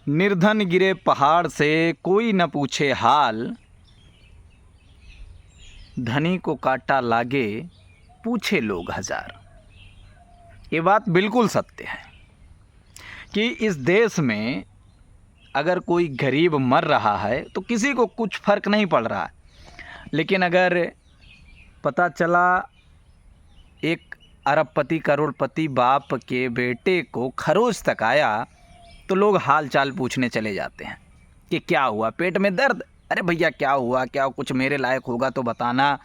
निर्धन गिरे पहाड़ से कोई न पूछे हाल, धनी को काटा लागे पूछे लोग हजार। ये बात बिल्कुल सत्य है कि इस देश में अगर कोई गरीब मर रहा है तो किसी को कुछ फर्क नहीं पड़ रहा है, लेकिन अगर पता चला एक अरबपति करोड़पति बाप के बेटे को खरोच तक आया तो लोग हाल चाल पूछने चले जाते हैं कि क्या हुआ, पेट में दर्द, अरे भैया क्या हुआ, क्या कुछ मेरे लायक होगा तो बताना,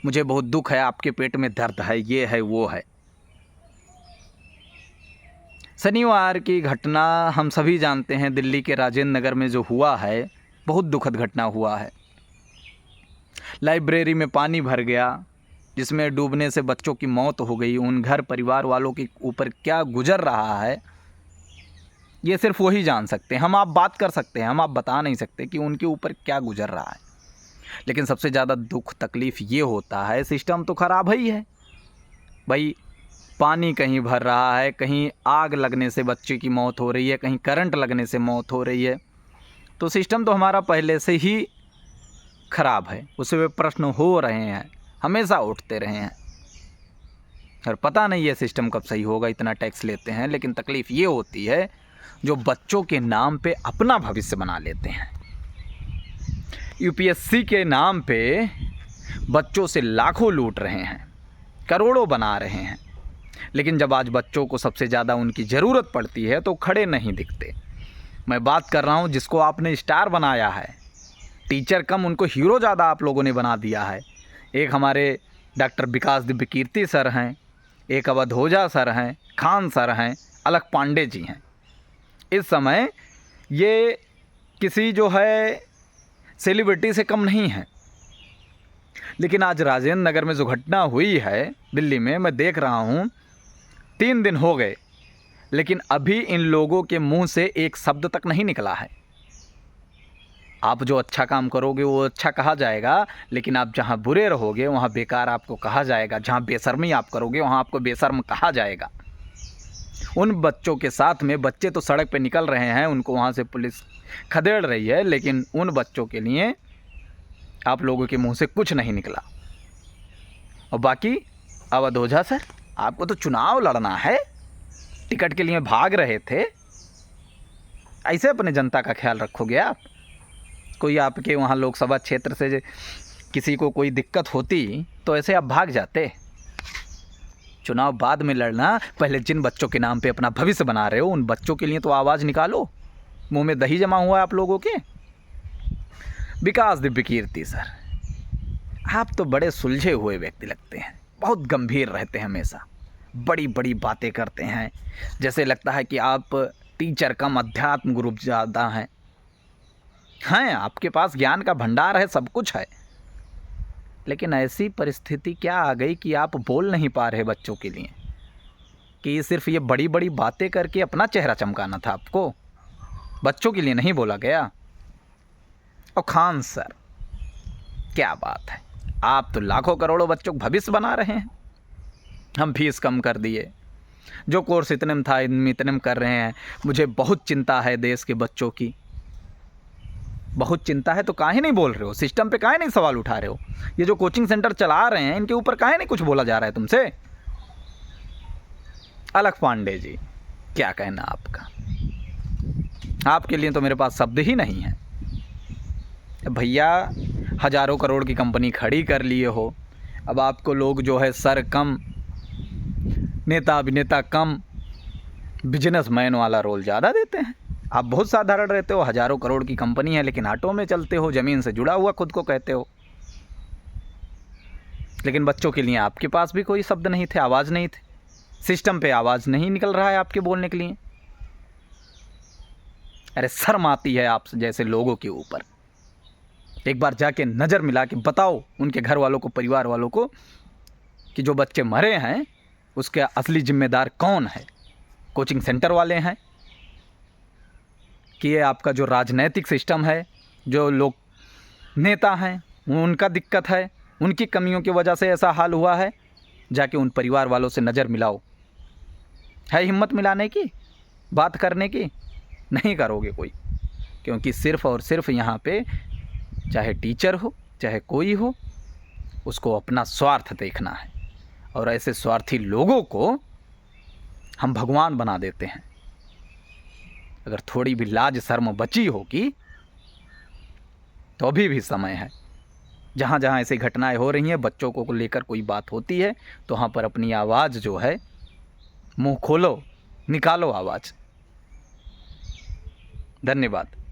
मुझे बहुत दुख है, आपके पेट में दर्द है, ये है वो है। शनिवार की घटना हम सभी जानते हैं, दिल्ली के राजेंद्र नगर में जो हुआ है बहुत दुखद घटना हुआ है। लाइब्रेरी में पानी भर गया जिसमें डूबने से बच्चों की मौत हो गई। उन घर परिवार वालों के ऊपर क्या गुजर रहा है ये सिर्फ वही जान सकते हैं। हम आप बात कर सकते हैं, हम आप बता नहीं सकते कि उनके ऊपर क्या गुजर रहा है। लेकिन सबसे ज़्यादा दुख तकलीफ़ ये होता है, सिस्टम तो ख़राब ही है भाई। पानी कहीं भर रहा है, कहीं आग लगने से बच्चे की मौत हो रही है, कहीं करंट लगने से मौत हो रही है। तो सिस्टम तो हमारा पहले से ही ख़राब है, उससे प्रश्न हो रहे हैं, हमेशा उठते रहे हैं और पता नहीं ये सिस्टम कब सही होगा। इतना टैक्स लेते हैं, लेकिन तकलीफ़ ये होती है जो बच्चों के नाम पे अपना भविष्य बना लेते हैं। यूपीएससी के नाम पे बच्चों से लाखों लूट रहे हैं, करोड़ों बना रहे हैं, लेकिन जब आज बच्चों को सबसे ज़्यादा उनकी ज़रूरत पड़ती है तो खड़े नहीं दिखते। मैं बात कर रहा हूँ जिसको आपने स्टार बनाया है, टीचर कम उनको हीरो ज़्यादा आप लोगों ने बना दिया है। एक हमारे डॉक्टर विकास दिव्य कीर्ति सर हैं, एक अवधोजा सर हैं, खान सर हैं, अलख पांडे जी हैं। इस समय ये किसी जो है सेलिब्रिटी से कम नहीं है। लेकिन आज राजेंद्र नगर में जो घटना हुई है दिल्ली में, मैं देख रहा हूँ 3 दिन हो गए, लेकिन अभी इन लोगों के मुंह से एक शब्द तक नहीं निकला है। आप जो अच्छा काम करोगे वो अच्छा कहा जाएगा, लेकिन आप जहाँ बुरे रहोगे वहाँ बेकार आपको कहा जाएगा। जहाँ बेशर्मी आप करोगे वहाँ आपको बेशर्म कहा जाएगा। उन बच्चों के साथ में बच्चे तो सड़क पे निकल रहे हैं, उनको वहाँ से पुलिस खदेड़ रही है, लेकिन उन बच्चों के लिए आप लोगों के मुंह से कुछ नहीं निकला। और बाकी अवधोजा सर, आपको तो चुनाव लड़ना है, टिकट के लिए भाग रहे थे, ऐसे अपने जनता का ख्याल रखोगे आप? कोई आपके वहाँ लोकसभा क्षेत्र से किसी को कोई दिक्कत होती तो ऐसे आप भाग जाते? चुनाव बाद में लड़ना, पहले जिन बच्चों के नाम पे अपना भविष्य बना रहे हो उन बच्चों के लिए तो आवाज़ निकालो। मुंह में दही जमा हुआ है आप लोगों के। विकास दिव्य कीर्ति सर, आप तो बड़े सुलझे हुए व्यक्ति लगते हैं, बहुत गंभीर रहते हैं, हमेशा बड़ी बड़ी बातें करते हैं, जैसे लगता है कि आप टीचर कम अध्यात्म गुरु ज़्यादा हैं। आपके पास ज्ञान का भंडार है, सब कुछ है, लेकिन ऐसी परिस्थिति क्या आ गई कि आप बोल नहीं पा रहे बच्चों के लिए, कि सिर्फ ये बड़ी बड़ी बातें करके अपना चेहरा चमकाना था आपको, बच्चों के लिए नहीं बोला गया। और खान सर, क्या बात है, आप तो लाखों करोड़ों बच्चों का भविष्य बना रहे हैं। हम फीस कम कर दिए, जो कोर्स इतने में था इतने में कर रहे हैं। मुझे बहुत चिंता है देश के बच्चों की, बहुत चिंता है, तो काहे नहीं बोल रहे हो? सिस्टम पे काहे नहीं सवाल उठा रहे हो? ये जो कोचिंग सेंटर चला रहे हैं इनके ऊपर काहे नहीं कुछ बोला जा रहा है तुमसे? अलख पांडे जी, क्या कहना आपका? आपके लिए तो मेरे पास शब्द ही नहीं है भैया। हज़ारों करोड़ की कंपनी खड़ी कर लिए हो, अब आपको लोग जो है सर कम, नेता अभिनेता कम, बिजनेसमैन वाला रोल ज़्यादा देते हैं। आप बहुत साधारण रहते हो, हज़ारों करोड़ की कंपनी है लेकिन ऑटो में चलते हो, ज़मीन से जुड़ा हुआ खुद को कहते हो। लेकिन बच्चों के लिए आपके पास भी कोई शब्द नहीं थे, आवाज़ नहीं थे, सिस्टम पे आवाज़ नहीं निकल रहा है आपके बोलने के लिए। अरे शर्म आती है आप जैसे लोगों के ऊपर। एक बार जाके नज़र मिला के बताओ उनके घर वालों को, परिवार वालों को, कि जो बच्चे मरे हैं उसके असली जिम्मेदार कौन है? कोचिंग सेंटर वाले हैं कि ये आपका जो राजनैतिक सिस्टम है, जो लोग नेता हैं उनका दिक्कत है, उनकी कमियों की वजह से ऐसा हाल हुआ है? जाके उन परिवार वालों से नज़र मिलाओ। है हिम्मत मिलाने की, बात करने की? नहीं करोगे कोई, क्योंकि सिर्फ़ और सिर्फ यहाँ पे चाहे टीचर हो चाहे कोई हो, उसको अपना स्वार्थ देखना है, और ऐसे स्वार्थी लोगों को हम भगवान बना देते हैं। अगर थोड़ी भी लाज शर्म बची होगी तो अभी भी समय है। जहाँ जहाँ ऐसी घटनाएं हो रही हैं, बच्चों को लेकर कोई बात होती है, तो वहाँ पर अपनी आवाज़ जो है, मुंह खोलो, निकालो आवाज़। धन्यवाद।